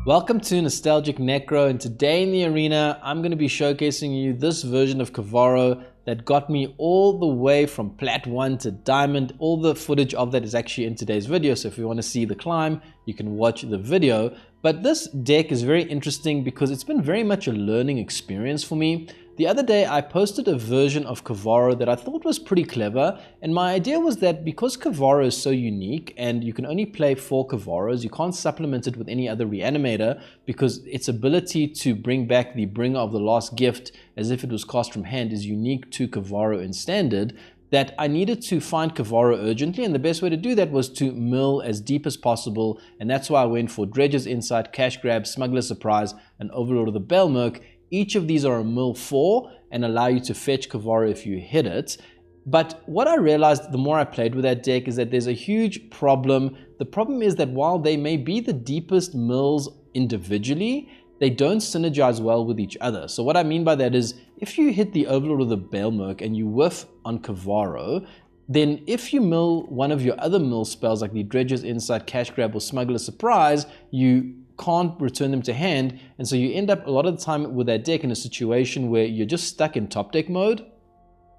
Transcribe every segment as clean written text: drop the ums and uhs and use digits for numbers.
Welcome to Nostalgic Necro, and today in the arena I'm going to be showcasing you this version of Kavaero that got me all the way from Plat 1 to Diamond. All the footage of that is actually in today's video, so if you want to see the climb you can watch the video. But this deck is very interesting because it's been very much a learning experience for me. The other day I posted a version of Kavaero that I thought was pretty clever, and my idea was that because Kavaero is so unique and you can only play 4 Kavaeros, you can't supplement it with any other Reanimator because its ability to bring back the Bringer of the Last Gift as if it was cast from hand is unique to Kavaero in Standard, that I needed to find Kavaero urgently, and the best way to do that was to mill as deep as possible, and that's why I went for Dredger's Insight, Cash Grab, Smuggler Surprise, and Overlord of the Balemurk. Each of these are a mill 4 and allow you to fetch Kavaero if you hit it. But what I realized the more I played with that deck is that there's a huge problem. The problem is that while they may be the deepest mills individually, they don't synergize well with each other. So what I mean by that is if you hit the Overlord of the Balemurk and you whiff on Kavaero, then if you mill one of your other mill spells like the Dredger's Insight, Cash Grab, or Smuggler Surprise, you can't return them to hand, and so you end up a lot of the time with that deck in a situation where you're just stuck in top deck mode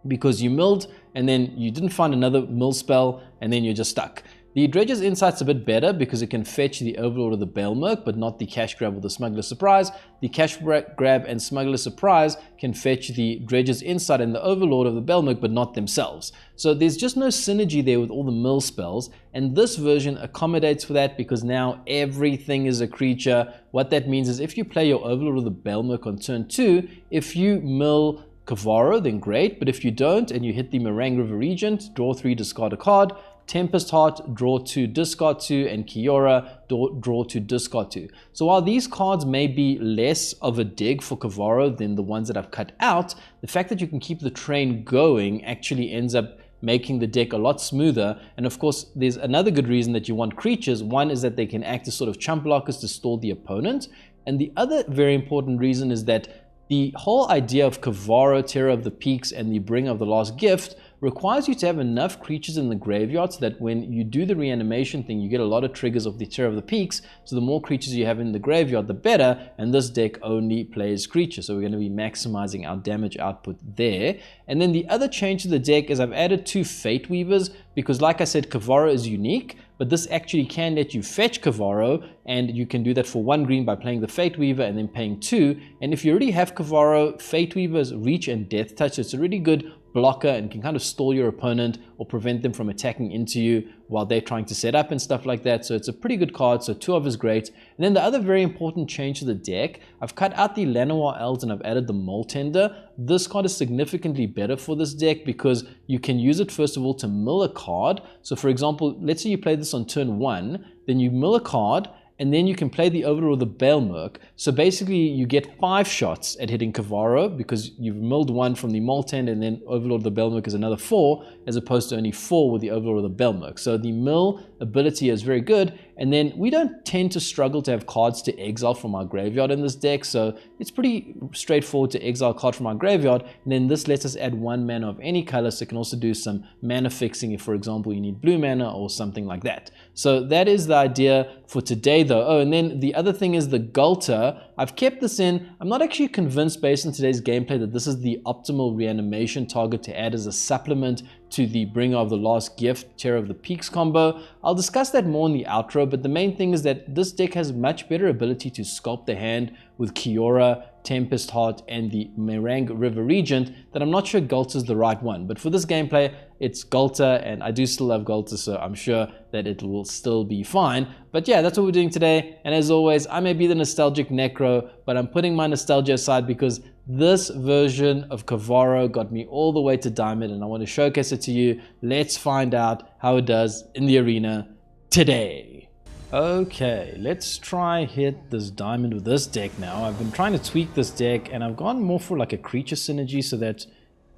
because you milled and then you didn't find another mill spell and then you're just stuck. The Dredger's Insight's a bit better because it can fetch the Overlord of the Balemurk, but not the Cash Grab or the Smuggler Surprise. The Cash Grab and Smuggler Surprise can fetch the Dredger's Insight and the Overlord of the Balemurk, but not themselves. So there's just no synergy there with all the mill spells, and this version accommodates for that because now everything is a creature. What that means is if you play your Overlord of the Balemurk on turn 2, if you mill Kavaero, then great, but if you don't and you hit the Marang River Regent, draw 3, discard a card, Tempest Hart, draw 2, discard 2, and Kiora, draw 2, discard 2. So while these cards may be less of a dig for Kavaero than the ones that I've cut out, the fact that you can keep the train going actually ends up making the deck a lot smoother. And of course, there's another good reason that you want creatures. One is that they can act as sort of chump blockers to stall the opponent. And the other very important reason is that the whole idea of Kavaero, Terror of the Peaks, and the Bringer of the Last Gift requires you to have enough creatures in the graveyard so that when you do the reanimation thing, you get a lot of triggers of the Terror of the Peaks. So the more creatures you have in the graveyard, the better. And this deck only plays creatures, so we're going to be maximizing our damage output there. And then the other change to the deck is I've added 2 Fate Weavers because, like I said, Kavaero is unique, but this actually can let you fetch Kavaero, and you can do that for 1 green by playing the Fate Weaver and then paying 2. And if you already have Kavaero, Fate Weaver's Reach and Death Touch, so it's a really good blocker and can kind of stall your opponent or prevent them from attacking into you while they're trying to set up and stuff like that. So it's a pretty good card, so 2 of is great. And then the other very important change to the deck, I've cut out the Llanowar Elves and I've added the Moltender. This card is significantly better for this deck because you can use it first of all to mill a card. So for example, let's say you play this on turn 1, then you mill a card, and then you can play the Overlord of the Balemurk. So basically you get 5 shots at hitting Kavaero because you've milled 1 from the Moltend, and then Overlord of the Balemurk is another 4 as opposed to only 4 with the Overlord of the Balemurk. So the mill ability is very good, and then we don't tend to struggle to have cards to exile from our graveyard in this deck, so it's pretty straightforward to exile a card from our graveyard, and then this lets us add 1 mana of any color, so it can also do some mana fixing if, for example, you need blue mana or something like that. So that is the idea for today though. Oh, and then the other thing is the Gulter. I've kept this in. I'm not actually convinced based on today's gameplay that this is the optimal reanimation target to add as a supplement to the Bringer of the Last Gift, Terror of the Peaks combo. I'll discuss that more in the outro, but the main thing is that this deck has much better ability to sculpt the hand with Kiora, Tempest Hart, and the Marang River Regent, that I'm not sure Gulter is the right one. But for this gameplay, it's Gulter, and I do still love Gulter, so I'm sure that it will still be fine. But yeah, that's what we're doing today, and as always, I may be the Nostalgic Necro, but I'm putting my nostalgia aside because this version of Kavaero got me all the way to Diamond, and I want to showcase it to you. Let's find out how it does in the arena today. Okay, let's try hit this Diamond with this deck now. I've been trying to tweak this deck, and I've gone more for like a creature synergy so that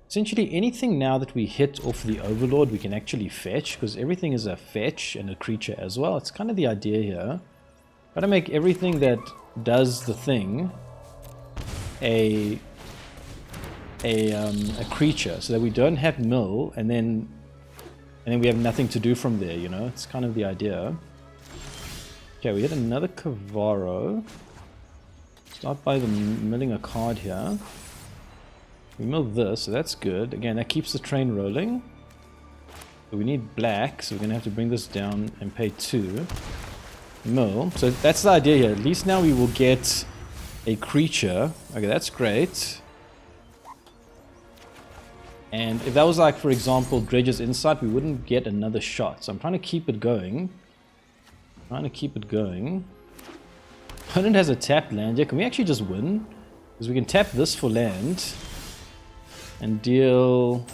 essentially anything now that we hit off the Overlord we can actually fetch, because everything is a fetch and a creature as well. It's kind of the idea here. Got to make everything that does the thing a creature so that we don't have mill and then we have nothing to do from there, you know. It's kind of the idea. Okay, we hit another Kavaero. Start by the milling a card here. We mill this, so that's good. Again, that keeps the train rolling. But we need black, so we're going to have to bring this down and pay 2. Mill. So that's the idea here. At least now we will get a creature. Okay, that's great. And if that was like, for example, Dredger's Insight, we wouldn't get another shot. So I'm trying to keep it going. Opponent has a tapped land. Yeah, can we actually just win? Because we can tap this for land and deal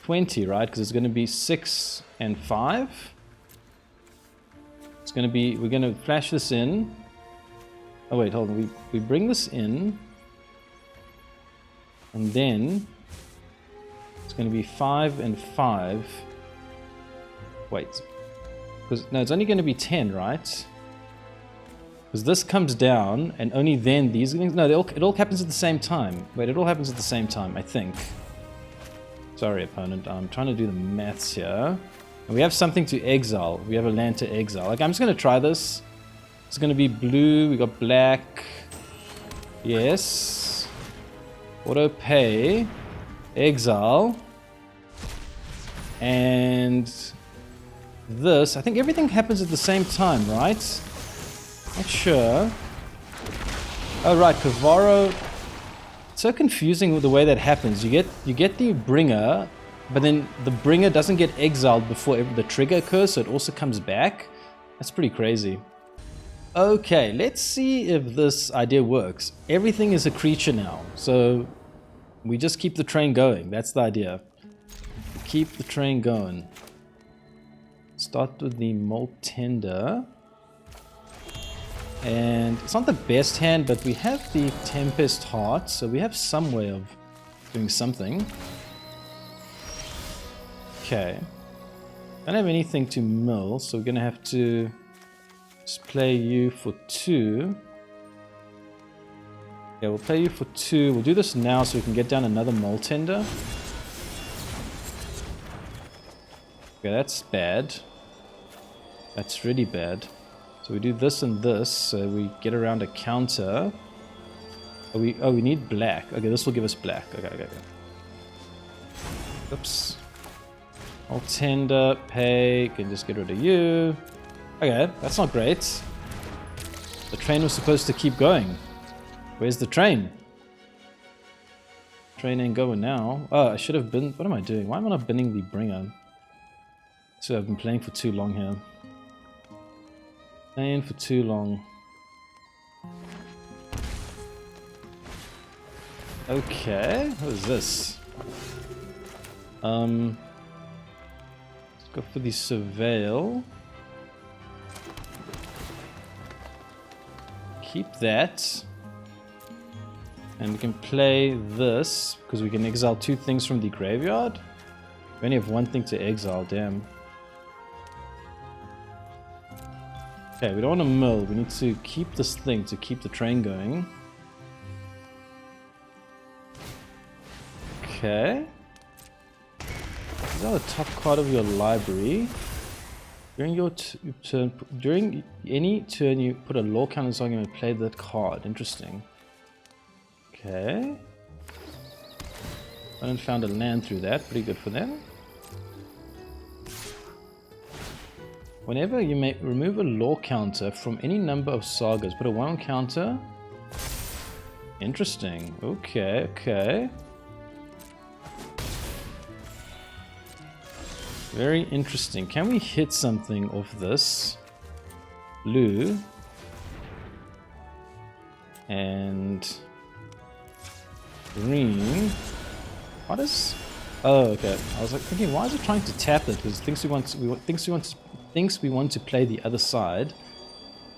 20, right? Because it's going to be 6 and 5. It's going to be, we're going to flash this in. Oh wait, hold on. We bring this in. And then it's going to be 5 and 5. Wait. Because, no, it's only going to be 10, right? Because this comes down, and only then these things... No, it all happens at the same time. Wait, it all happens at the same time, I think. Sorry, opponent. I'm trying to do the maths here. And we have something to exile. We have a land to exile. Like, I'm just going to try this. It's going to be blue. We got black. Yes. Auto pay. Exile. And this. I think everything happens at the same time, right? Not sure. Oh right, Kavaero. It's so confusing with the way that happens. You get the bringer, but then the bringer doesn't get exiled before the trigger occurs, so it also comes back. That's pretty crazy. Okay, let's see if this idea works. Everything is a creature now, so we just keep the train going. That's the idea. Keep the train going. Start with the Moltender. And it's not the best hand, but we have the Tempest Hart, so we have some way of doing something. Okay. Don't have anything to mill, so we're gonna have to just play you for 2. Yeah, we'll play you for 2. We'll do this now so we can get down another Moltender. Okay, that's bad. That's really bad. So we do this and this, so we get around a counter. Oh, we need black. Okay, this will give us black. Okay. Oops. Moltender, pay, can just get rid of you. Okay, that's not great. The train was supposed to keep going. Where's the train? Train ain't going now. Oh, I should have been... What am I doing? Why am I not binning the bringer? So I've been playing for too long here. Playing for too long. Okay, what is this? Let's go for the Surveil. Keep that. And we can play this, because we can exile 2 things from the graveyard. We only have 1 thing to exile, damn. Okay, we don't want to mill. We need to keep this thing to keep the train going. Okay. These are the top card of your library. During your turn, during any turn, you put a lore counter song and play that card. Interesting. Okay. I found a land through that. Pretty good for them. Whenever you may remove a lore counter from any number of sagas, put a 1 on counter. Interesting. Okay. Very interesting. Can we hit something off this? Blue. And green. What is... Oh, okay. I was like thinking, why is it trying to tap it? Because it thinks we want to play the other side.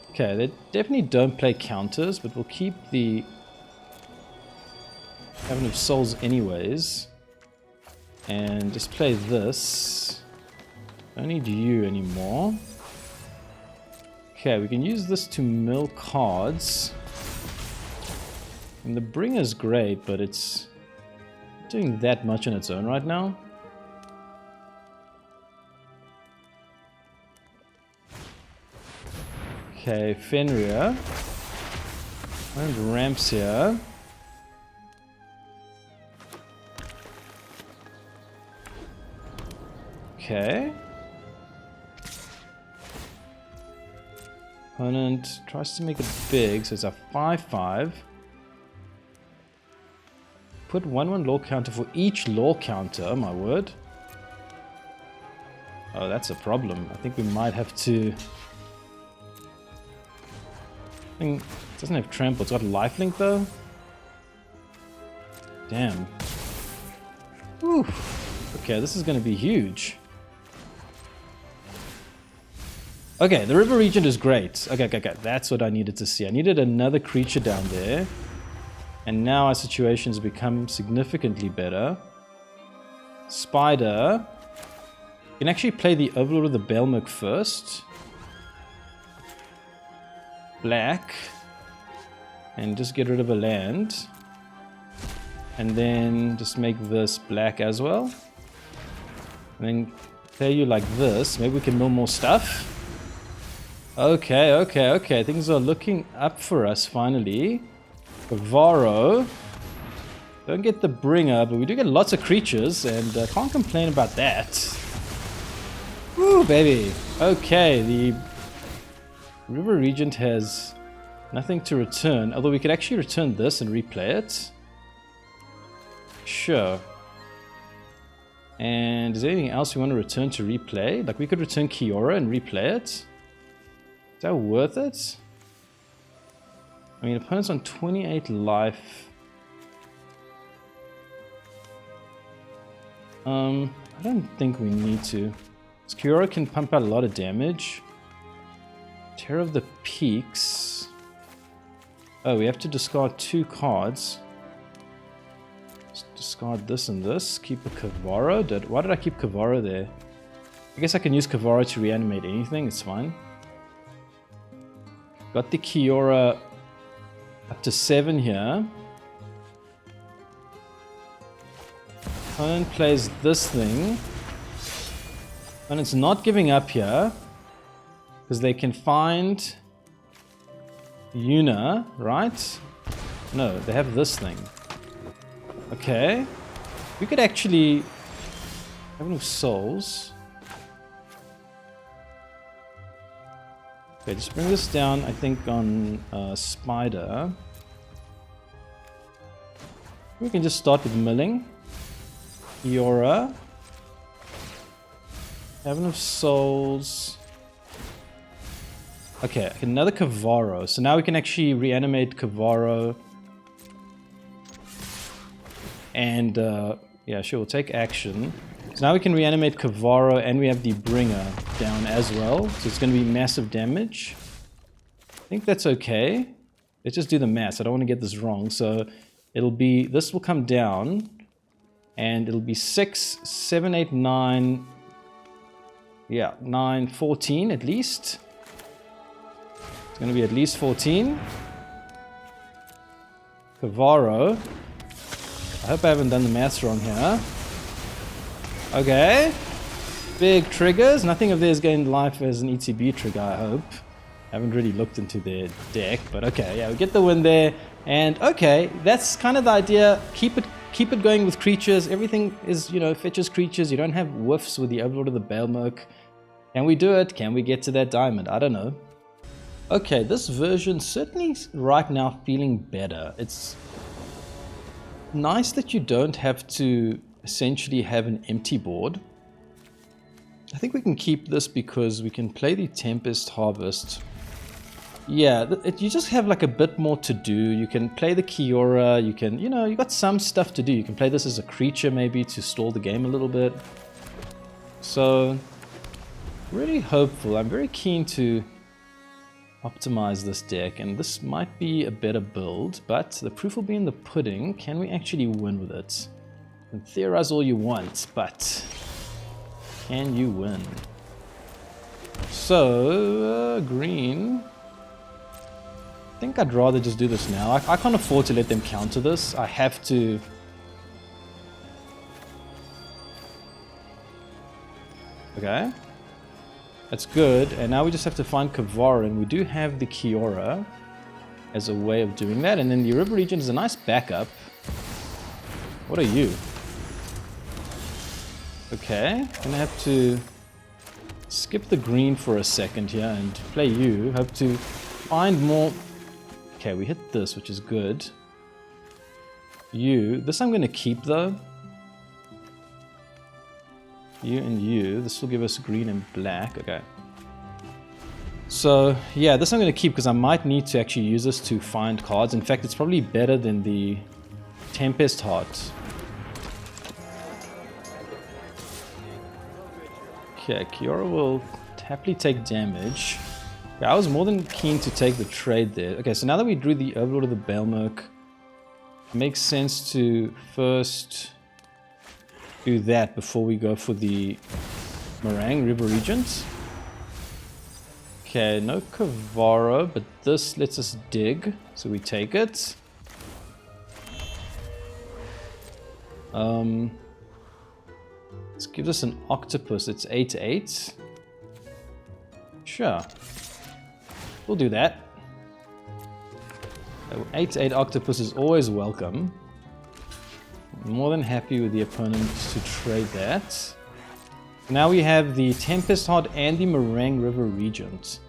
Okay, they definitely don't play counters, but we'll keep the Cabinet of Souls anyways. And just play this. Don't need you anymore. Okay, we can use this to mill cards. And the Bringer's great, but it's not doing that much on its own right now. Okay, Fenrir. And ramps here. Okay. Opponent tries to make it big, so it's a 5/5. Put 1/1 law counter for each law counter, oh my word. Oh, that's a problem. I think we might have to... I think it doesn't have trample, it's got lifelink though. Damn. Whew. Okay, this is going to be huge. Okay, the River Regent is great. Okay, that's what I needed to see. I needed another creature down there. And now our situation's become significantly better. Spider. You can actually play the Overlord of the Balemurk first. Black. And just get rid of a land. And then just make this black as well. And then play you like this. Maybe we can mill more stuff. Okay. Things are looking up for us finally. Kavaero. Don't get the bringer, but we do get lots of creatures, and can't complain about that. Woo, baby. Okay, the River Regent has nothing to return, although we could actually return this and replay it. Sure. And is there anything else we want to return to replay? Like we could return Kiora and replay it. Is that worth it? I mean, opponent's on 28 life. I don't think we need to. Kiora can pump out a lot of damage. Terror of the Peaks. Oh, we have to discard 2 cards. Let's discard this and this. Keep a Kavaero. Why did I keep Kavaero there? I guess I can use Kavaero to reanimate anything. It's fine. Got the Kiora up to 7 here. Opponent plays this thing. Opponent's not giving up here. Because they can find Yuna, right? No, they have this thing. Okay. We could actually have enough souls. Okay, just bring this down, I think, on Spider. We can just start with milling. Kiora. Have enough souls. Okay, another Kavaero. So now we can actually reanimate Kavaero. And, yeah, sure, we'll take action. So now we can reanimate Kavaero, and we have the bringer down as well. So it's going to be massive damage. I think that's okay. Let's just do the math. I don't want to get this wrong. So it'll be, this will come down. And it'll be 6, 7, 8, 9. Yeah, 9, 14 at least. It's going to be at least 14. Kavaero. I hope I haven't done the maths wrong here. Okay. Big triggers. Nothing of theirs gained life as an ETB trigger, I hope. I haven't really looked into their deck, but okay. Yeah, we get the win there. And okay, that's kind of the idea. Keep it going with creatures. Everything is, fetches creatures. You don't have whiffs with the Overlord of the Balemurk. Can we do it? Can we get to that diamond? I don't know. Okay, this version certainly right now feeling better. It's nice that you don't have to essentially have an empty board. I think we can keep this because we can play the Tempest Harvest. Yeah, you just have like a bit more to do. You can play the Kiora, you can, you got some stuff to do. You can play this as a creature maybe to stall the game a little bit. So, really hopeful. I'm very keen to optimize this deck, and this might be a better build, but the proof will be in the pudding. Can we actually win with it? You can theorize all you want, but can you win? So, green. I think I'd rather just do this now. I can't afford to let them counter this. I have to. Okay. That's good. And now we just have to find Kavaero, and we do have the Kiora as a way of doing that. And then the River Regent is a nice backup. What are you? Okay, gonna have to skip the green for a second here and play you. Hope to find more. Okay, we hit this, which is good. You. This I'm gonna keep though. You and you. This will give us green and black. Okay. So, yeah, this I'm going to keep because I might need to actually use this to find cards. In fact, it's probably better than the Tempest Hart. Okay, Kiora will happily take damage. Okay, I was more than keen to take the trade there. Okay, so now that we drew the Overlord of the Balemurk, it makes sense to first do that before we go for the Marang River Regent. Okay, no Kavaero, but this lets us dig, so we take it. This gives us an octopus. It's 8/8. Sure, we'll do that. 8/8 octopus is always welcome. More than happy with the opponent to trade that. Now we have the Tempest Hart and the Marang River Regent.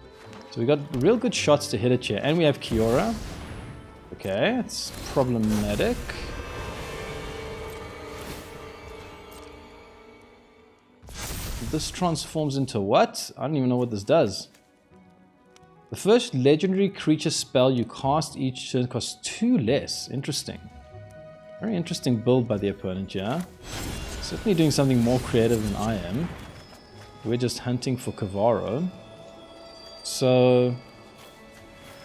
So we got real good shots to hit it here. And we have Kiora. Okay, it's problematic. This transforms into what? I don't even know what this does. The first legendary creature spell you cast each turn costs 2 less. Interesting. Very interesting build by the opponent, yeah. Certainly doing something more creative than I am. We're just hunting for Kavaero. So,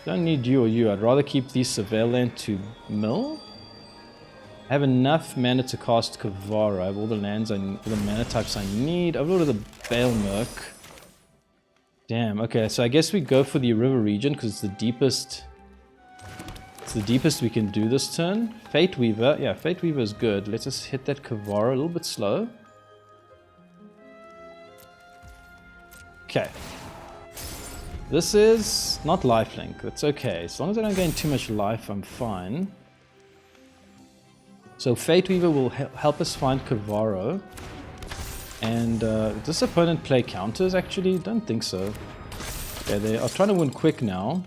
don't need you or you. I'd rather keep the Surveil Land to mill. I have enough mana to cast Kavaero. I have all the lands, all the mana types I need. Overlord of the Balemurk. Damn, okay, so I guess we go for the River Regent because it's the deepest. It's the deepest we can do this turn. Fate Weaver. Yeah, Fate Weaver is good. Let's just hit that Kavaero a little bit slow. Okay. This is not lifelink. That's okay. As long as I don't gain too much life, I'm fine. So Fate Weaver will help us find Kavaero. And does this opponent play counters actually? Don't think so. Okay, they are trying to win quick now.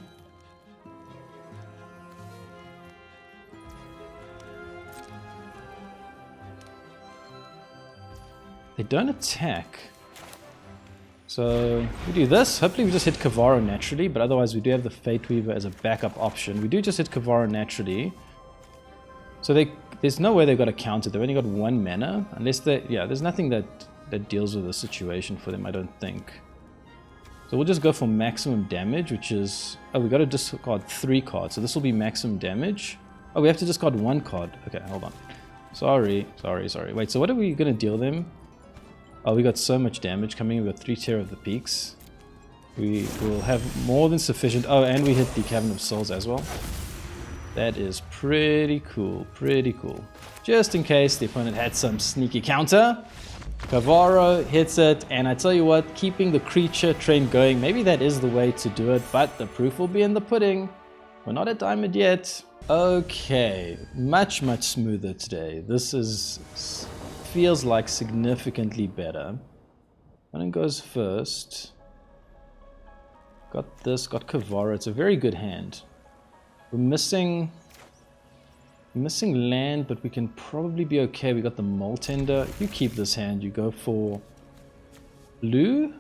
They don't attack. So we do this. Hopefully we just hit Kavaero naturally, but otherwise we do have the Fate Weaver as a backup option. We do just hit Kavaero naturally. So there's no way they've got a counter. They've only got 1 mana. Unless they, yeah, there's nothing that deals with the situation for them, I don't think. So we'll just go for maximum damage, which is... Oh, we got to discard 3 cards. So this will be maximum damage. Oh, we have to discard 1 card. Okay, hold on. Sorry. Wait, so what are we going to deal them? Oh, we got so much damage coming in. We got 3 Terror of the Peaks. We will have more than sufficient... Oh, and we hit the Cavern of Souls as well. That is pretty cool, pretty cool. Just in case the opponent had some sneaky counter. Kavaero hits it, and I tell you what, keeping the creature train going, maybe that is the way to do it, but the proof will be in the pudding. We're not at diamond yet. Okay, much smoother today. This feels like significantly better. Opponent goes first. Got this, got Kavaero. It's a very good hand. We're missing land, but we can probably be okay. We got the Mole Tender. You keep this hand. You go for blue.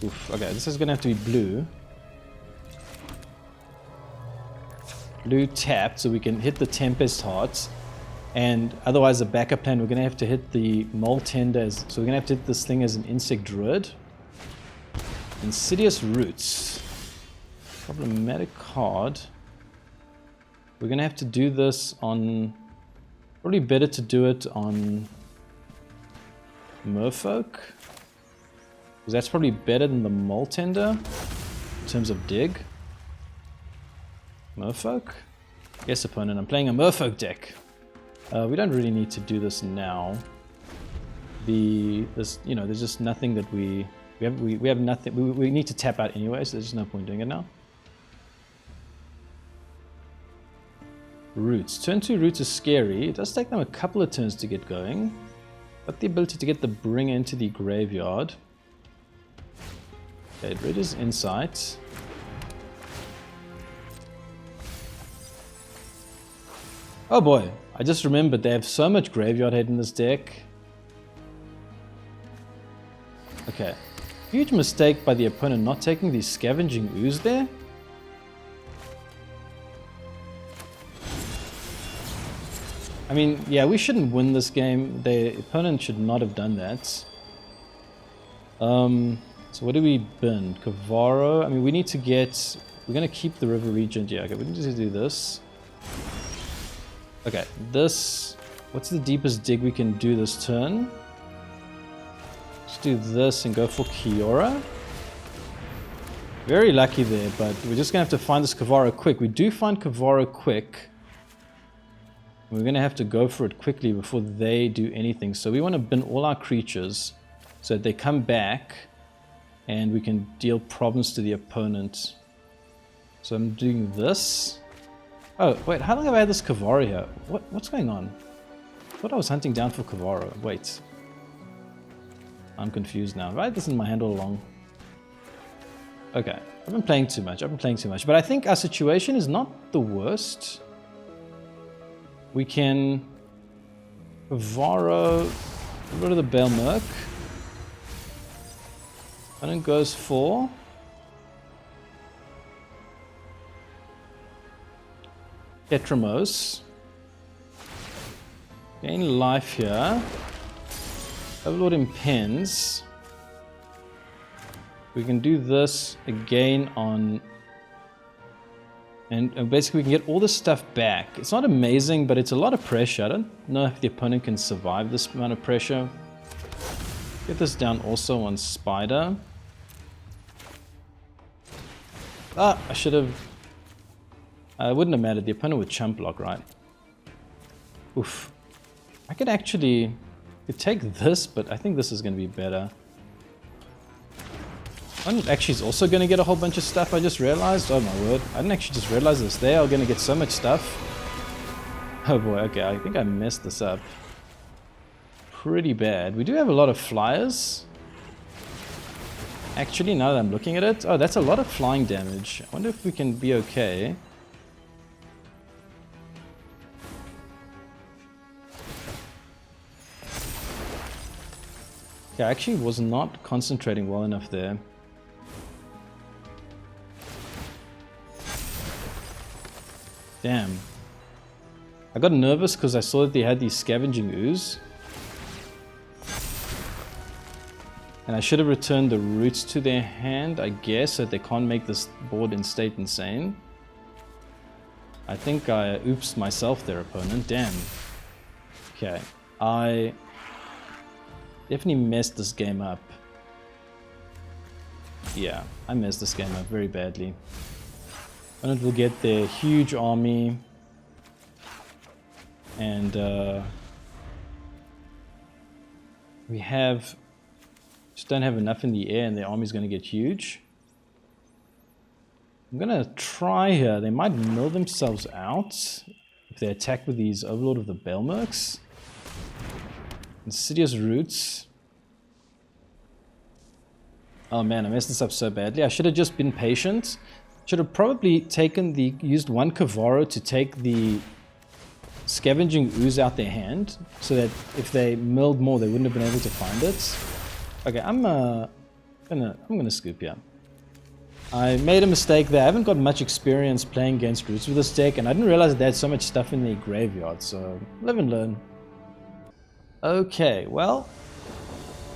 Oof, okay, this is gonna have to be blue. Blue tapped, so we can hit the Tempest Hart. And otherwise, the backup plan, we're gonna have to hit the Mole Tender. So we're gonna have to hit this thing as an Insect Druid. Insidious Roots. Problematic card. We're going to have to do this on... Probably better to do it on Merfolk. Because that's probably better than the Mole Tender in terms of dig. Merfolk? Yes, opponent, I'm playing a Merfolk deck. We don't really need to do this now. There's just nothing that we We have nothing. We need to tap out anyway, so there's no point doing it now. Roots. Turn 2 Roots is scary. It does take them a couple of turns to get going. Got the ability to get the bringer into the graveyard. Okay, Dredger's Insight. Oh boy, I just remembered they have so much graveyard head in this deck. Okay, huge mistake by the opponent not taking the Scavenging Ooze there. I mean, yeah, we shouldn't win this game. The opponent should not have done that. So what do we bin? Kavaero. I mean, we need to get... We're going to keep the River Regent. Yeah, okay, we need to do this. Okay, this... What's the deepest dig we can do this turn? Let's do this and go for Kiora. Very lucky there, but we're just going to have to find this Kavaero quick. We do find Kavaero quick. We're going to have to go for it quickly before they do anything. So we want to bin all our creatures so that they come back and we can deal problems to the opponent. So I'm doing this. Oh, wait, how long have I had this Kavaero here? What's going on? I thought I was hunting down for Kavaero. Wait. I'm confused now. Right, this is in my hand all along. Okay, I've been playing too much. But I think our situation is not the worst. We can Kavaero, get rid of the Balemurk. And it goes for Tetramos. Gain life here. Overlord impends. We can do this again on... And basically we can get all this stuff back. It's not amazing, but it's a lot of pressure. I don't know if the opponent can survive this amount of pressure. Get this down also on Spider. Ah, I should have... it wouldn't have mattered. The opponent would chump block, right? Oof. I could actually... take this, but I think this is going to be better. Actually, is also going to get a whole bunch of stuff, I just realized. Oh my word. I didn't actually just realize this. They are going to get so much stuff. Oh boy, okay. I think I messed this up pretty bad. We do have a lot of flyers. Actually, now that I'm looking at it. Oh, that's a lot of flying damage. I wonder if we can be okay. Okay, I actually was not concentrating well enough there. Damn. I got nervous because I saw that they had these Scavenging Ooze. And I should have returned the Roots to their hand, I guess, so that they can't make this board in state insane. I think I oopsed myself there, opponent. Damn. Okay. I definitely messed this game up. Yeah, I messed this game up very badly. Opponent will get their huge army. And we have... just don't have enough in the air and their army's going to get huge. I'm going to try here. They might mill themselves out if they attack with these Overlord of the Balemurks. Insidious Roots. Oh man, I messed this up so badly. I should have just been patient. Should have probably used one Kavaero to take the Scavenging Ooze out their hand, so that if they milled more, they wouldn't have been able to find it. Okay, I'm gonna scoop here. I made a mistake there. I haven't got much experience playing against Roots with this deck, and I didn't realize that they had so much stuff in their graveyard, so live and learn. Okay, well,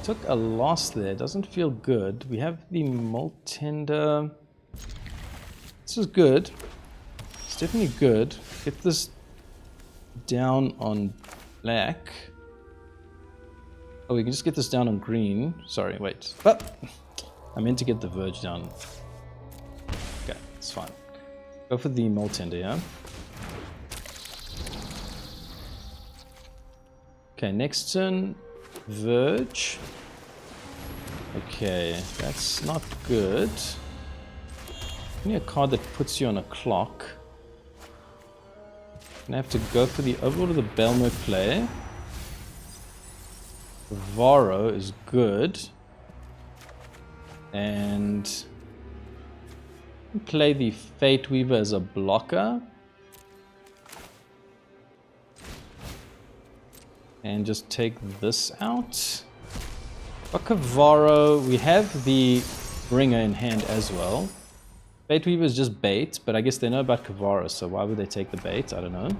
took a loss there. Doesn't feel good. We have the Moltender. This is good. It's definitely good. Get this down on black. Oh, we can just get this down on green. Sorry, wait. Oh, I meant to get the Verge down. Okay, it's fine. Go for the Moltender, yeah? Okay, next turn, Verge. Okay, that's not good. Give me a card that puts you on a clock. Gonna have to go for the Overlord of the Balemurk play. Kavaero is good. And play the Fate Weaver as a blocker. And just take this out. For Kavaero, we have the Bringer in hand as well. Fate Weaver is just bait, but I guess they know about Kavaero, so why would they take the bait? I don't know.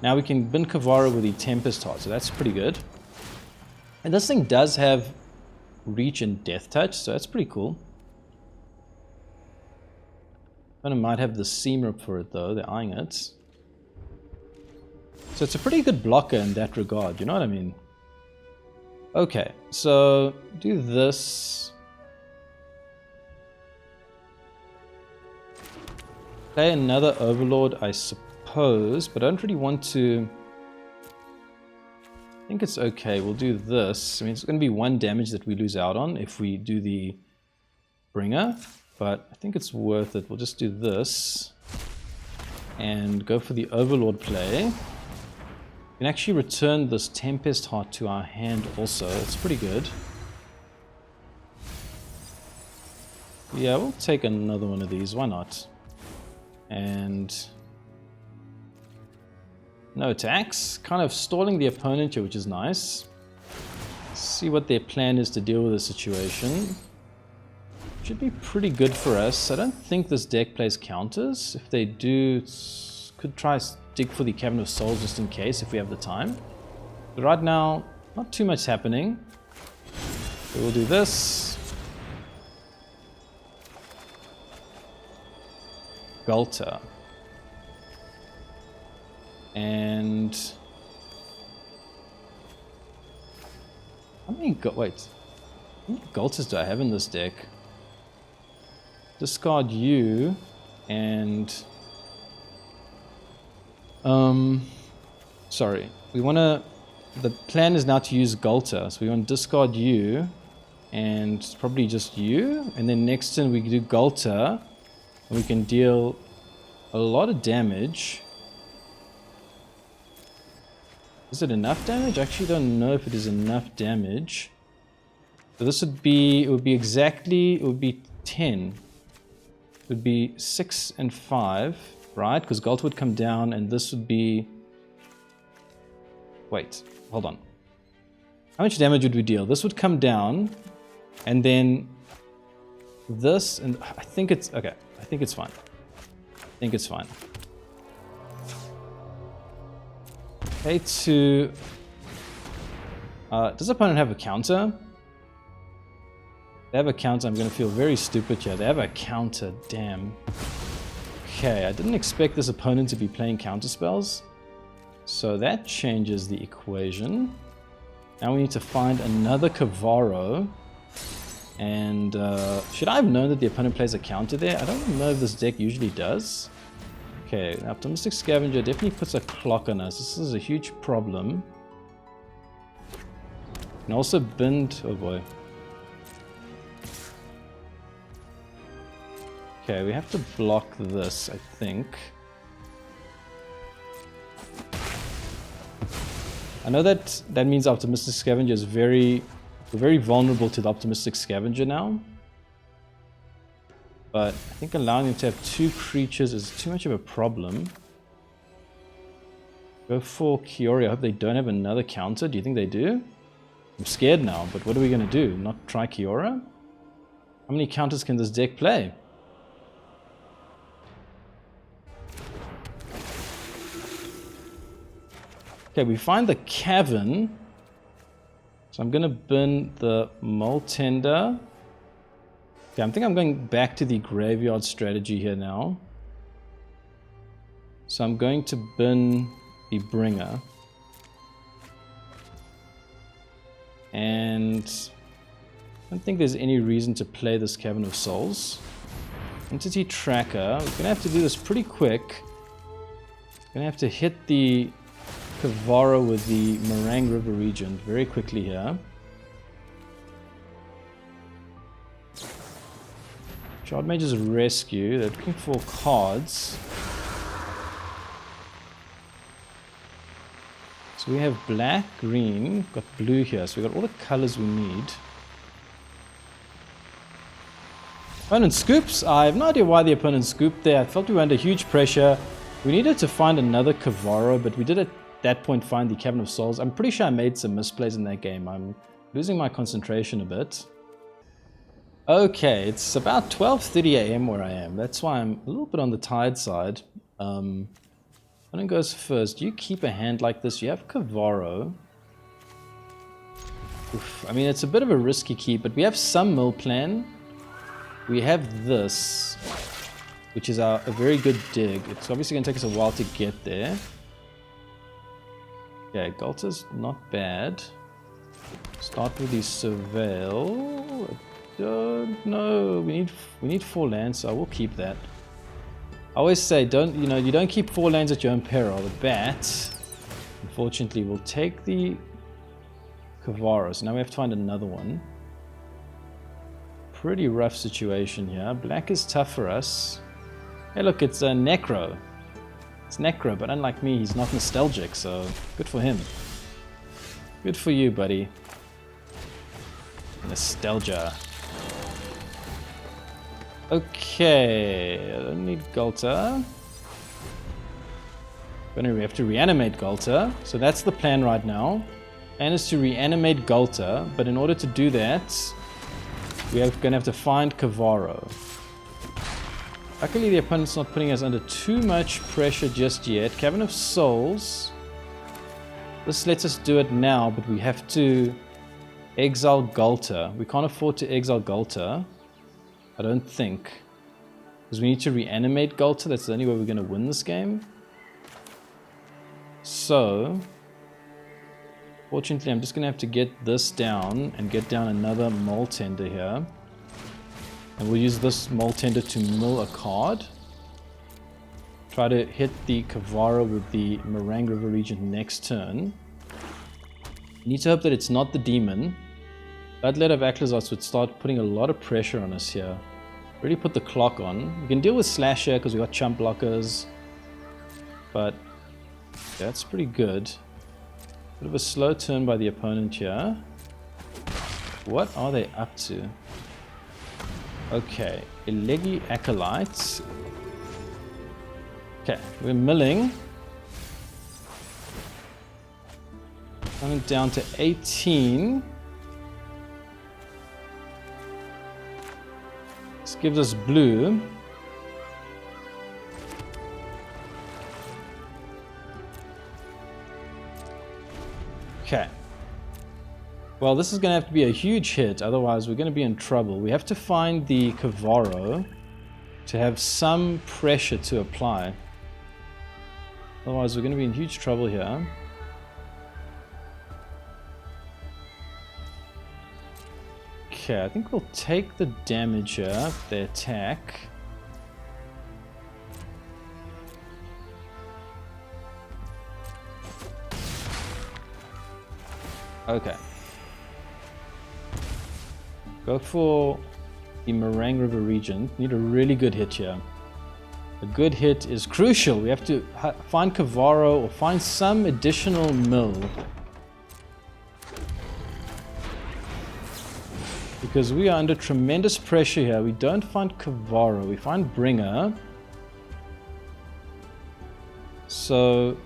Now we can bin Kavaero with the Tempest Hart, so that's pretty good. And this thing does have reach and death touch, so that's pretty cool. Opponent might have the Seam for it though, they're eyeing it. So it's a pretty good blocker in that regard, you know what I mean? Okay, so do this. Play another Overlord, I suppose, but I don't really want to. I think it's okay, we'll do this. I mean, it's going to be 1 damage that we lose out on if we do the Bringer, but I think it's worth it. We'll just do this and go for the Overlord play. We can actually return this Tempest Hart to our hand also. It's pretty good. Yeah, we'll take another one of these. Why not? And no attacks. Kind of stalling the opponent here, which is nice. See what their plan is to deal with the situation. Should be pretty good for us. I don't think this deck plays counters. If they do, could try dig for the Cavern of Souls just in case if we have the time. But right now, not too much happening. So we'll do this. Gulter. And how many Gulters do I have in this deck? Discard you and sorry, we want to, the plan is now to use Gulter, so we want to discard you and probably just you, and then next turn we do Gulter and we can deal a lot of damage. Is it enough damage? I actually don't know if it is enough damage. So this would be, it would be 10. It would be 6 and 5, right? Because Gulter would come down and this would be... Wait, hold on. How much damage would we deal? This would come down and then this, and I think it's, okay, I think it's fine. I think it's fine. Okay, to... does the opponent have a counter? They have a counter, I'm going to feel very stupid here. They have a counter, damn. Okay, I didn't expect this opponent to be playing counter spells. So that changes the equation. Now we need to find another Kavaero. And should I have known that the opponent plays a counter there? I don't know if this deck usually does. Okay, Optimistic Scavenger definitely puts a clock on us. This is a huge problem. And also bind, oh boy. Okay, we have to block this, I think. I know that means Optimistic Scavenger is we're very vulnerable to the Optimistic Scavenger now. But I think allowing them to have 2 creatures is too much of a problem. Go for Kiora. I hope they don't have another counter. Do you think they do? I'm scared now, but what are we going to do? Not try Kiora? How many counters can this deck play? Okay, we find the Cavern. So I'm going to bin the Moltender. Okay, I think I'm going back to the graveyard strategy here now. So I'm going to bin the Bringer. And I don't think there's any reason to play this Cavern of Souls. Entity Tracker. We're going to have to do this pretty quick. We're going to have to hit the Kavaero with the Marang River Regent very quickly here. Shard Mage's Rescue. They're looking for cards. So we have black, green, got blue here. So we got all the colors we need. Opponent scoops. I have no idea why the opponent scooped there. I felt we were under huge pressure. We needed to find another Kavaero, but we did at that point find the Cavern of Souls. I'm pretty sure I made some misplays in that game. I'm losing my concentration a bit. Okay, it's about 12:30 AM where I am. That's why I'm a little bit on the tired side. Opponent goes first. You keep a hand like this. You have Kavaero. Oof. I mean, it's a bit of a risky keep, but we have some mill plan. We have this, which is a very good dig. It's obviously going to take us a while to get there. Okay, Galta's not bad. Start with the Surveil. I don't know. We need 4 lands, so I will keep that. I always say, you don't keep 4 lands at your own peril. The bat, unfortunately, will take the Kavaero. So now we have to find another one. Pretty rough situation here. Black is tough for us. Hey, look, it's a Necro. It's Necro, but unlike me, he's not nostalgic, so good for him. Good for you, buddy. Nostalgia. Okay, I don't need Galta. But anyway, we have to reanimate Galta. So that's the plan right now. And is to reanimate Galta, but in order to do that, we are going to have to find Kavaero. Luckily, the opponent's not putting us under too much pressure just yet. Cavern of Souls. This lets us do it now, but we have to exile Galta. We can't afford to exile Galta, I don't think. Because we need to reanimate Galta. That's the only way we're going to win this game. So, fortunately, I'm just going to have to get this down and get down another Mole Tender here. And we'll use this Mole Tender to mill a card. Try to hit the Kavaero with the Marang River Regent next turn. You need to hope that it's not the demon. Bloodlet of Aclazarts would start putting a lot of pressure on us here. Really put the clock on. We can deal with Slasher because we got chump blockers. But that's pretty good. Bit of a slow turn by the opponent here. What are they up to? Okay, Elegi Acolytes. Okay, we're milling. Coming down to 18. This gives us blue. Okay. Well, this is going to have to be a huge hit, otherwise we're going to be in trouble. We have to find the Kavaero to have some pressure to apply. Otherwise we're going to be in huge trouble here. Okay, I think we'll take the damage here, the attack. Okay. Go for the Marang River Regent. Need a really good hit here. A good hit is crucial. We have to find Kavaero or find some additional mill. Because we are under tremendous pressure here. We don't find Kavaero. We find Bringer. So,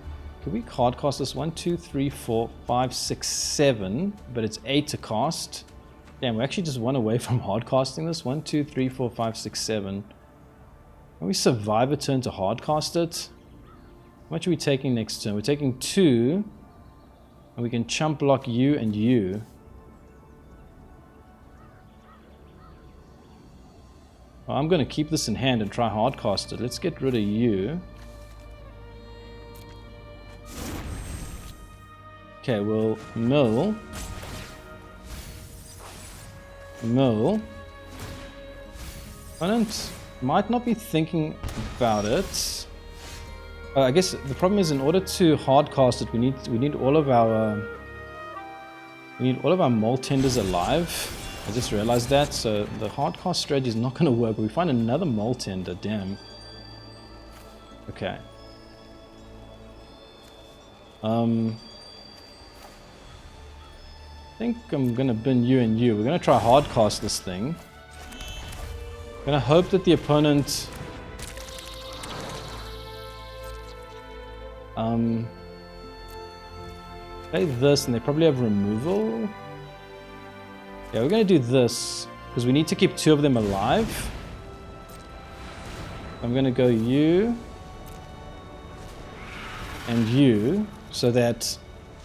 can we card cast this? 1, 2, 3, 4, 5, 6, 7. But it's 8 to cast. Damn, we're actually just 1 away from hard casting this. 1, 2, 3, 4, 5, 6, 7. Can we survive a turn to hard cast it? How much are we taking next turn? We're taking 2. And we can chump block you and you. Well, I'm going to keep this in hand and try hard cast it. Let's get rid of you. Okay, we'll mill. Mill. Opponent might not be thinking about it. I guess the problem is, in order to hardcast it, we need all of our Mole Tenders alive. I just realized that, so the hard cast strategy is not going to work. We find another Mole Tender, damn. Okay. I think I'm going to bin you and you. We're going to try hard cast this thing. I'm going to hope that the opponent... play this, and they probably have removal. Yeah, we're going to do this, because we need to keep 2 of them alive. I'm going to go you and you, so that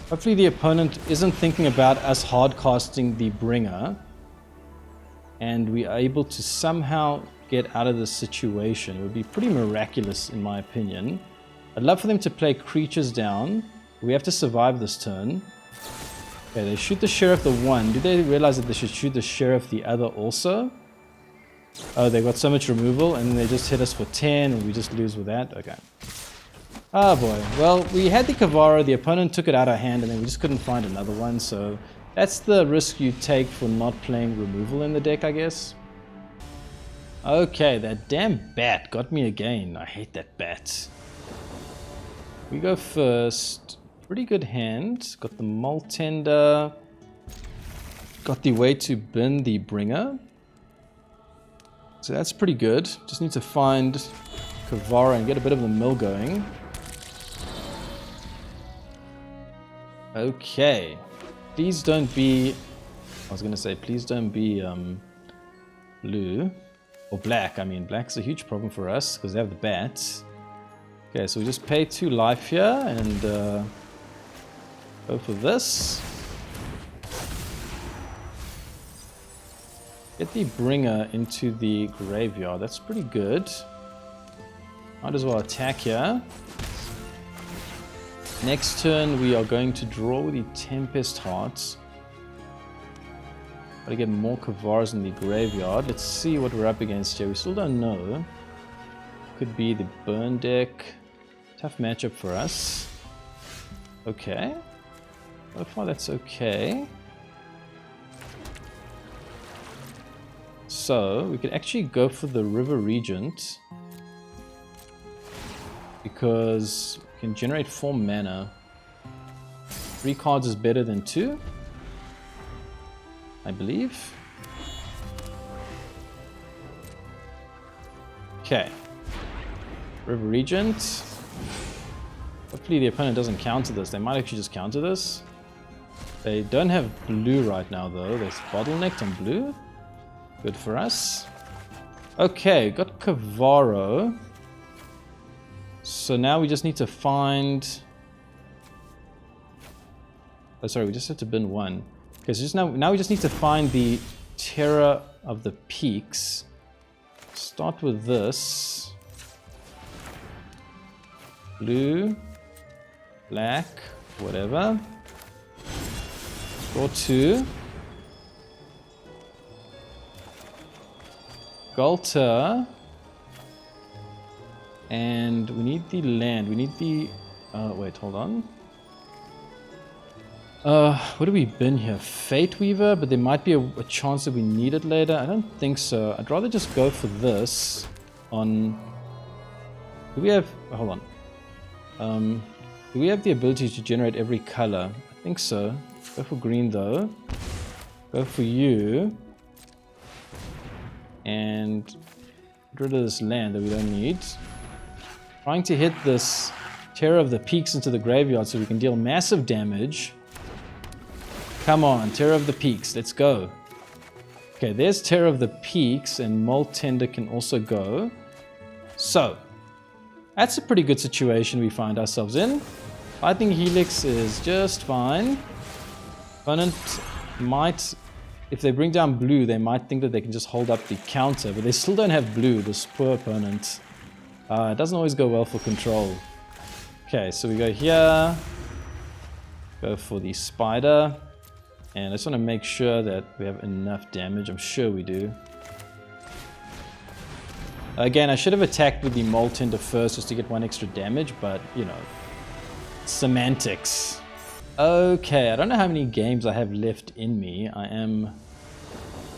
hopefully the opponent isn't thinking about us hard casting the bringer, and we are able to somehow get out of this situation. It would be pretty miraculous in my opinion. I'd love for them to play creatures down. We have to survive this turn. Okay, they shoot the Sheriff the one. Do they realize that they should shoot the Sheriff the other also? Oh, they got so much removal, and then they just hit us for 10, and we just lose with that? Okay. Oh boy. Well, we had the Kavaero, the opponent took it out of our hand, and then we just couldn't find another one, so that's the risk you take for not playing removal in the deck, I guess. Okay, that damn bat got me again. I hate that bat. We go first. Pretty good hand. Got the Mole Tender. Got the way to bin the bringer. So that's pretty good. Just need to find Kavaero and get a bit of the mill going. Okay. Please don't be... I was going to say, please don't be blue. Or black. I mean, black's a huge problem for us because they have the bats. Okay, so we just pay 2 life here and go for this. Get the bringer into the graveyard. That's pretty good. Might as well attack here. Next turn we are going to draw with the Tempest Hart. Gotta get more Kavaeros in the graveyard. Let's see what we're up against here. We still don't know. Could be the burn deck. Tough matchup for us. Okay. So far that's okay. So we could actually go for the River Regent, because we can generate 4 mana. 3 cards is better than 2, I believe. Okay. River Regent. Hopefully the opponent doesn't counter this. They might actually just counter this. They don't have blue right now though. They're bottlenecked on blue. Good for us. Okay, got Kavaero. So now we just need to find... Oh, sorry, we just have to bin 1. Okay, so just now we just need to find the Terror of the Peaks. Start with this. Blue, black, whatever. Draw 2. Galter. And we need the land. We need the... wait, hold on. What do we bin here? Fate Weaver, but there might be a chance that we need it later. I don't think so. I'd rather just go for this on... Do we have... Hold on. Do we have the ability to generate every color? I think so. Go for green though. Go for you. And get rid of this land that we don't need. Trying to hit this Terror of the Peaks into the graveyard so we can deal massive damage. Come on, Terror of the Peaks, let's go. Okay, there's Terror of the Peaks, and Mole Tender can also go. So, that's a pretty good situation we find ourselves in. Lightning Helix is just fine. Opponent might, if they bring down blue, they might think that they can just hold up the counter, but they still don't have blue, this poor opponent. It doesn't always go well for control. Okay, so we go here. Go for the spider. And I just want to make sure that we have enough damage. I'm sure we do. Again, I should have attacked with the Mole Tender first just to get 1 extra damage, but, you know, semantics. Okay, I don't know how many games I have left in me. I am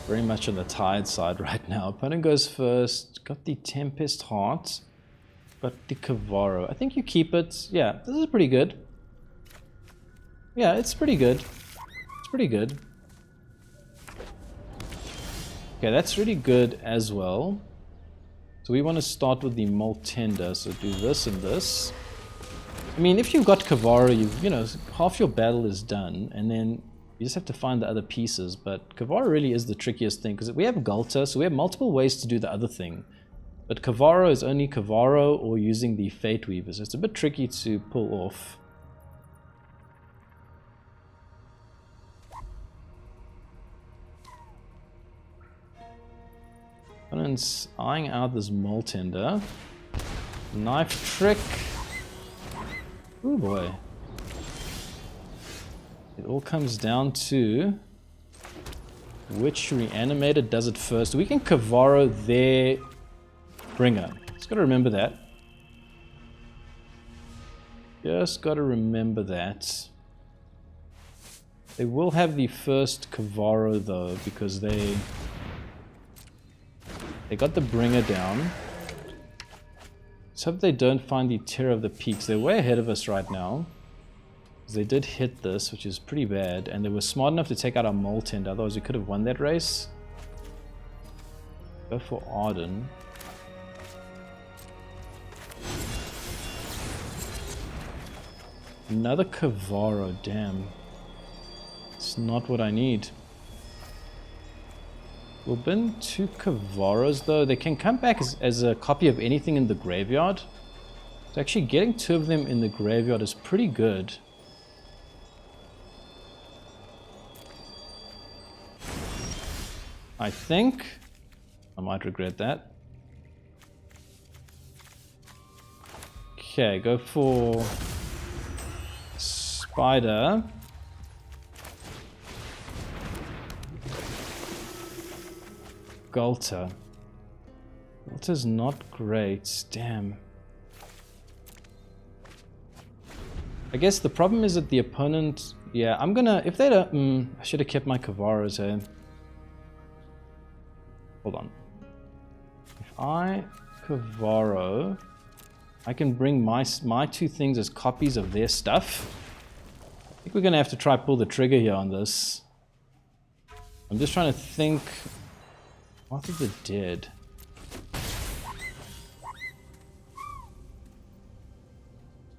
Very much on the tired side right now. Opponent goes first. Got the Tempest Hart. Got the Kavaero. I think you keep it. Yeah, this is pretty good. Yeah, it's pretty good. It's pretty good. Okay, that's really good as well. So we want to start with the Molt Tender. So do this and this. I mean, if you've got Kavaero, you know, half your battle is done, and then you just have to find the other pieces. But Kavaero really is the trickiest thing, because we have Gulta, so we have multiple ways to do the other thing. But Kavaero is only Kavaero or using the Fate Weaver, so it's a bit tricky to pull off. Opponent's eyeing out this Molt Tender. Knife Trick. Oh boy. It all comes down to which Reanimator does it first. We can Kavaero their Bringer. Just gotta remember that. Just gotta remember that. They will have the first Kavaero though, because they got the Bringer down. Let's hope they don't find the Terror of the Peaks. They're way ahead of us right now. They did hit this, which is pretty bad, and they were smart enough to take out our Molt Tender, otherwise we could have won that race. Go for Arden. Another Kavaero, damn. It's not what I need. We'll bin 2 Kavaeros though. They can come back as a copy of anything in the graveyard. So actually getting 2 of them in the graveyard is pretty good. I think I might regret that. Okay, go for Spider. Gulta. Gulta's not great. Damn. I guess the problem is that the opponent... Yeah, I'm gonna... If they don't... I should have kept my Kavaeros here. Hold on. If I Kavaero, I can bring my 2 things as copies of their stuff. I think we're gonna have to try pull the trigger here on this. I'm just trying to think... What is the dead?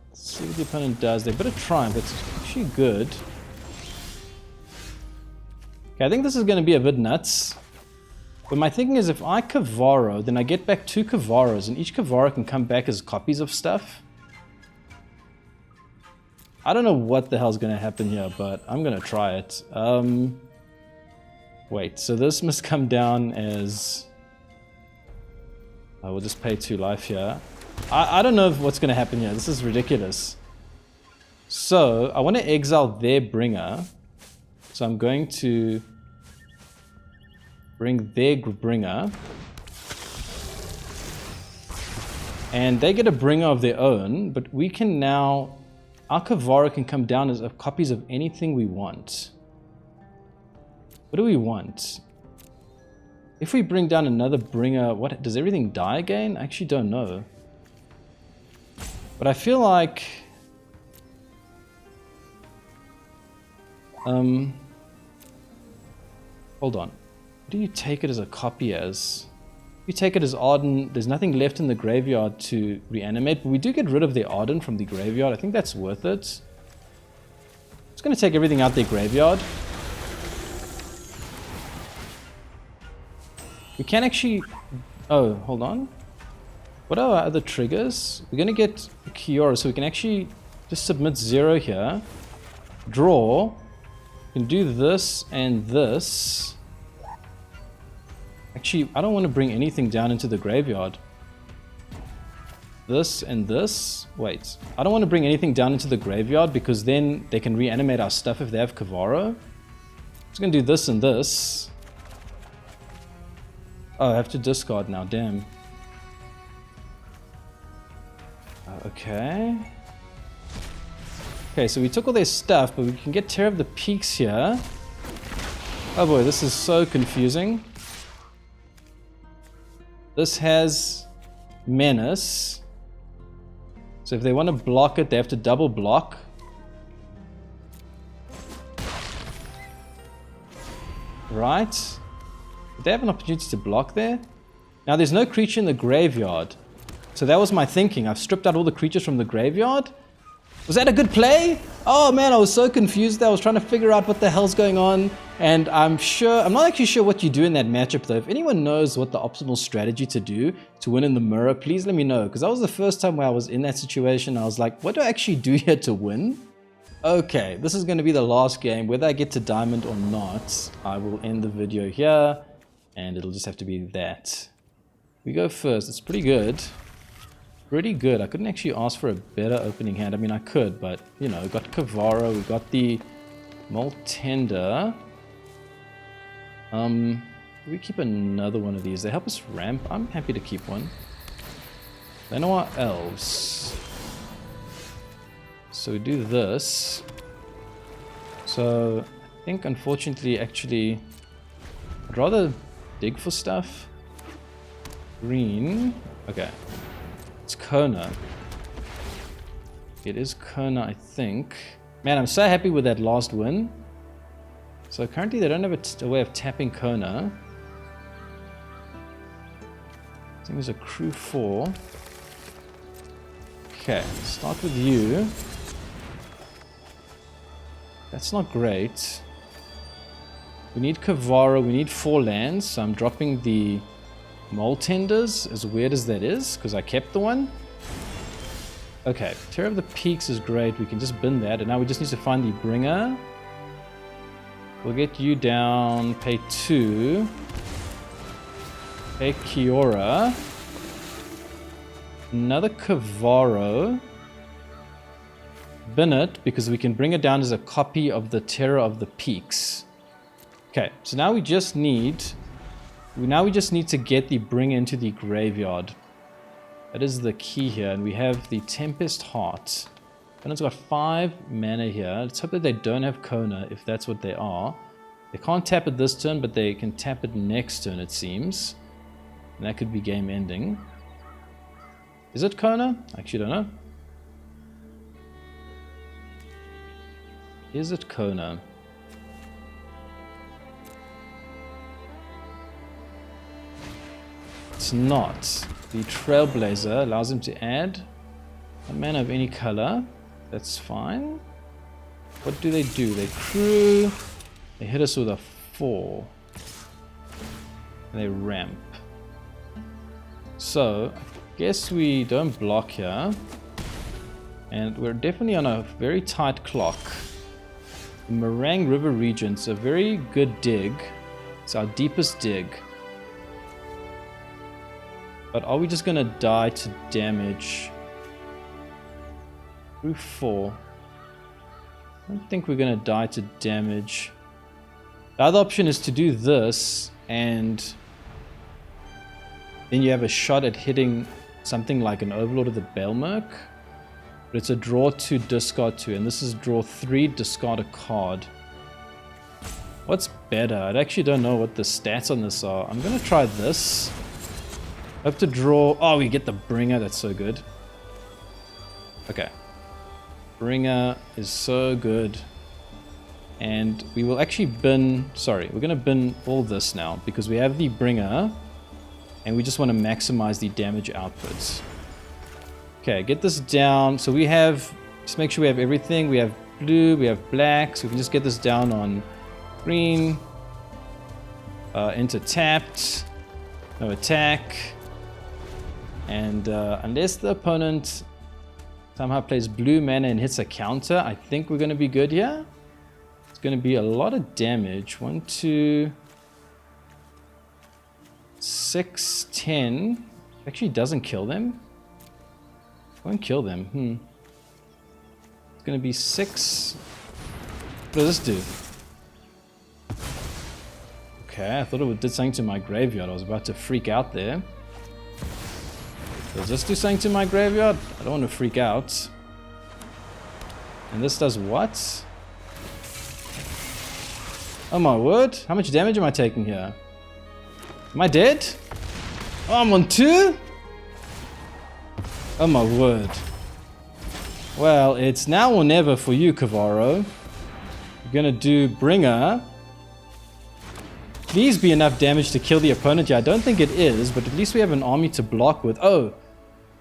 Let's see what the opponent does. They better Triumph. That's actually good. Okay, I think this is going to be a bit nuts. But my thinking is if I Kavaero, then I get back 2 Kavaeros, and each Kavaero can come back as copies of stuff. I don't know what the hell's going to happen here, but I'm going to try it. Wait, so this must come down as... I will just pay 2 life here. I don't know what's going to happen here. This is ridiculous. So, I want to exile their Bringer. So I'm going to bring their Bringer. And they get a Bringer of their own, but we can now... Our Kavaero can come down as copies of anything we want. What do we want? If we bring down another Bringer, what does everything die again? I actually don't know. But I feel like... hold on. What do you take it as a copy as? If you take it as Arden, there's nothing left in the graveyard to reanimate, but we do get rid of their Arden from the graveyard. I think that's worth it. It's going to take everything out their graveyard. We can actually... Oh, hold on. What are our other triggers? We're going to get Kiora, so we can actually just submit 0 here. Draw. We can do this and this. Actually, I don't want to bring anything down into the graveyard. This and this. Wait. I don't want to bring anything down into the graveyard because then they can reanimate our stuff if they have Kavaero. I'm just going to do this and this. Oh, I have to discard now, damn. Okay. Okay, so we took all their stuff, but we can get Terror of the Peaks here. Oh boy, this is so confusing. This has Menace. So if they want to block it, they have to double block. Right. Did they have an opportunity to block there? Now there's no creature in the graveyard. So that was my thinking. I've stripped out all the creatures from the graveyard. Was that a good play? Oh man, I was so confused. I was trying to figure out what the hell's going on. And I'm not actually sure what you do in that matchup though. If anyone knows what the optimal strategy to do to win in the mirror, please let me know. Because that was the first time where I was in that situation. I was like, what do I actually do here to win? Okay, this is going to be the last game. Whether I get to diamond or not, I will end the video here. And it'll just have to be that. We go first. It's pretty good. Pretty good. I couldn't actually ask for a better opening hand. I mean, I could, but, you know, we got Kavaero, we got the Moltender. We keep another one of these. They help us ramp. I'm happy to keep one. They know our elves. So we do this. So, I think, unfortunately, actually, I'd rather dig for stuff. Green. Okay. It's Kona. It is Kona, I think. Man, I'm so happy with that last win. So currently they don't have a way of tapping Kona. I think there's a crew 4. Okay, start with you. That's not great. We need Kavaero, we need 4 lands, so I'm dropping the Moltenders, as weird as that is, because I kept the one. Okay, Terror of the Peaks is great. We can just bin that, and now we just need to find the Bringer. We'll get you down, pay 2. Pay Kiora. Another Kavaero. Bin it, because we can bring it down as a copy of the Terror of the Peaks. Okay, so now we just need to get the Bringer into the graveyard. That is the key here, and we have the Tempest Hart. Opponent's got 5 mana here. Let's hope that they don't have Kona, if that's what they are. They can't tap it this turn, but they can tap it next turn, it seems. And that could be game ending. Is it Kona? I actually don't know. Is it Kona? It's not. The Trailblazer allows him to add a mana of any color. That's fine. What do? They crew. They hit us with a 4. And they ramp. So, I guess we don't block here. And we're definitely on a very tight clock. The Marang River Regent's a very good dig. It's our deepest dig. But are we just going to die to damage? Through 4. I don't think we're going to die to damage. The other option is to do this, and then you have a shot at hitting something like an Overlord of the Balemurk. But it's a draw 2, discard 2, and this is draw 3, discard a card. What's better? I actually don't know what the stats on this are. I'm going to try this. I have to draw. Oh, we get the Bringer. That's so good. Okay. Bringer is so good. And we will actually bin. Sorry, we're going to bin all this now because we have the Bringer. And we just want to maximize the damage outputs. Okay, get this down. So we have. Just make sure we have everything. We have blue, we have black. So we can just get this down on green. Into tapped. No attack. And unless the opponent somehow plays blue mana and hits a counter, I think we're going to be good here. It's going to be a lot of damage. 1, 2, 6, 10. Actually doesn't kill them. Won't kill them. It's going to be 6. What does this do? Okay, I thought it did something to my graveyard. I was about to freak out there. Does this do something to my graveyard? I don't want to freak out. And this does what? Oh my word. How much damage am I taking here? Am I dead? Oh, I'm on 2? Oh my word. Well, it's now or never for you, Kavaero. You're gonna do Bringer. Please be enough damage to kill the opponent. Yeah, I don't think it is, but at least we have an army to block with. Oh,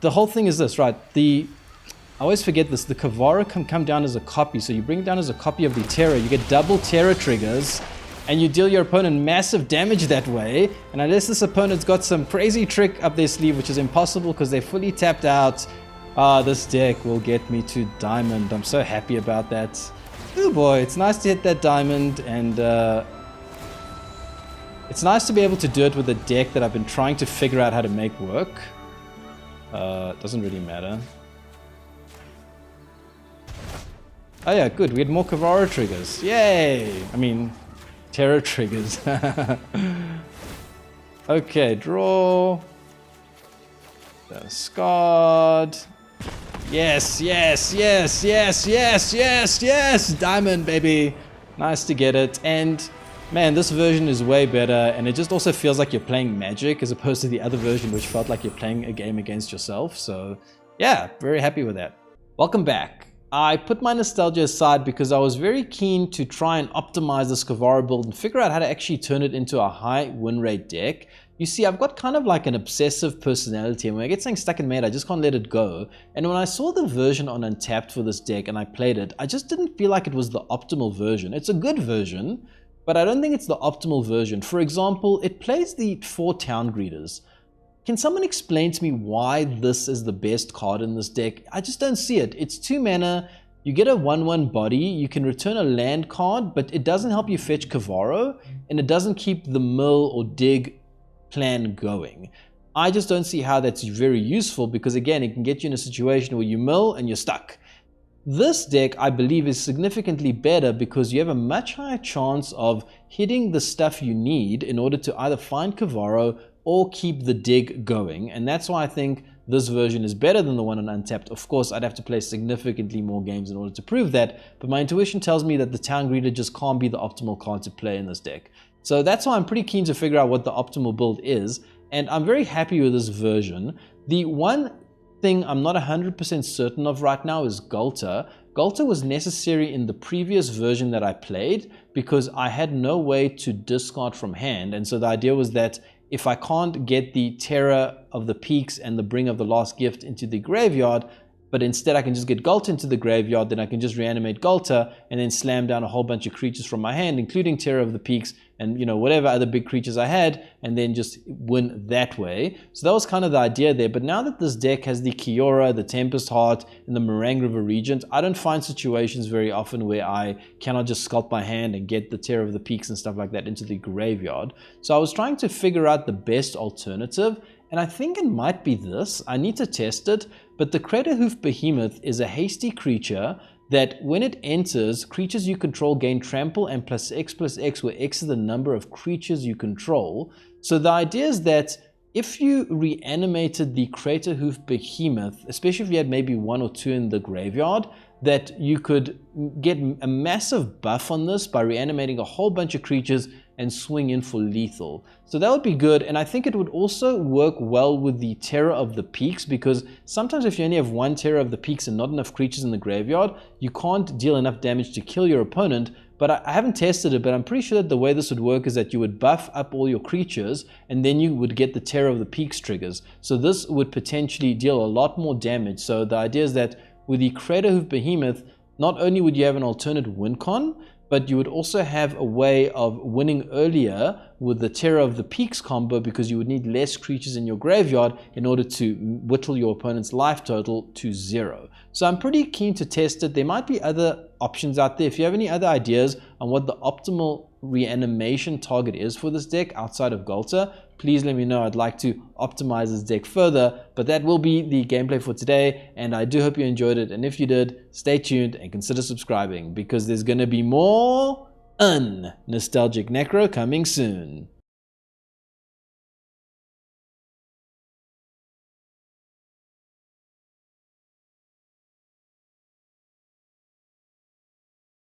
the whole thing is this, right? I always forget this. The Kavaero can come down as a copy. So you bring it down as a copy of the Terror. You get double Terror triggers, and you deal your opponent massive damage that way. And unless this opponent's got some crazy trick up their sleeve, which is impossible because they're fully tapped out, this deck will get me to diamond. I'm so happy about that. Oh boy, it's nice to hit that diamond, and it's nice to be able to do it with a deck that I've been trying to figure out how to make work. Doesn't really matter. Oh yeah, good. We had more Kavaero triggers. Yay! I mean, Terror triggers. Okay, draw. Discard. Yes, yes, yes, yes, yes, yes, yes! Diamond, baby! Nice to get it. And man, this version is way better, and it just also feels like you're playing Magic as opposed to the other version, which felt like you're playing a game against yourself. So yeah, very happy with that. Welcome back. I put my nostalgia aside because I was very keen to try and optimize this Kavaero build and figure out how to actually turn it into a high win rate deck. You see, I've got kind of like an obsessive personality, and when I get something stuck in my head, I just can't let it go. And when I saw the version on Untapped for this deck and I played it, I just didn't feel like it was the optimal version. It's a good version, but I don't think it's the optimal version. For example, it plays the 4 Town Greeters. Can someone explain to me why this is the best card in this deck? I just don't see it. It's 2 mana, you get a 1/1 body, you can return a land card, but it doesn't help you fetch Kavaero, and it doesn't keep the mill or dig plan going. I just don't see how that's very useful, because again, it can get you in a situation where you mill and you're stuck. This deck, I believe, is significantly better because you have a much higher chance of hitting the stuff you need in order to either find Kavaero or keep the dig going, and that's why I think this version is better than the one on Untapped. Of course, I'd have to play significantly more games in order to prove that, but my intuition tells me that the Town Greeter just can't be the optimal card to play in this deck. So that's why I'm pretty keen to figure out what the optimal build is, and I'm very happy with this version. The one thing I'm not 100% certain of right now is Gulta. Gulta was necessary in the previous version that I played because I had no way to discard from hand, and so the idea was that if I can't get the Terror of the Peaks and the Bring of the Last Gift into the graveyard, but instead I can just get Gulta into the graveyard, then I can just reanimate Gulta and then slam down a whole bunch of creatures from my hand, including Terror of the Peaks and, you know, whatever other big creatures I had, and then just win that way. So that was kind of the idea there. But now that this deck has the Kiora, the Tempest Hart, and the Marang River Regent, I don't find situations very often where I cannot just sculpt my hand and get the Terror of the Peaks and stuff like that into the graveyard. So I was trying to figure out the best alternative, and I think it might be this. I need to test it, but the Craterhoof Behemoth is a hasty creature that when it enters, creatures you control gain trample and +X, where X is the number of creatures you control. So the idea is that if you reanimated the Craterhoof Behemoth, especially if you had maybe 1 or 2 in the graveyard, that you could get a massive buff on this by reanimating a whole bunch of creatures and swing in for lethal. So that would be good, and I think it would also work well with the Terror of the Peaks, because sometimes if you only have 1 Terror of the Peaks and not enough creatures in the graveyard, you can't deal enough damage to kill your opponent. But I haven't tested it, but I'm pretty sure that the way this would work is that you would buff up all your creatures and then you would get the Terror of the Peaks triggers. So this would potentially deal a lot more damage. So the idea is that with the Craterhoof Behemoth, not only would you have an alternate win con, but you would also have a way of winning earlier with the Terror of the Peaks combo, because you would need less creatures in your graveyard in order to whittle your opponent's life total to 0. So I'm pretty keen to test it. There might be other options out there. If you have any other ideas on what the optimal reanimation target is for this deck outside of Gulta, please let me know. I'd like to optimize this deck further, but that will be the gameplay for today, and I do hope you enjoyed it. And if you did, stay tuned and consider subscribing, because there's going to be more nostalgic necro coming soon.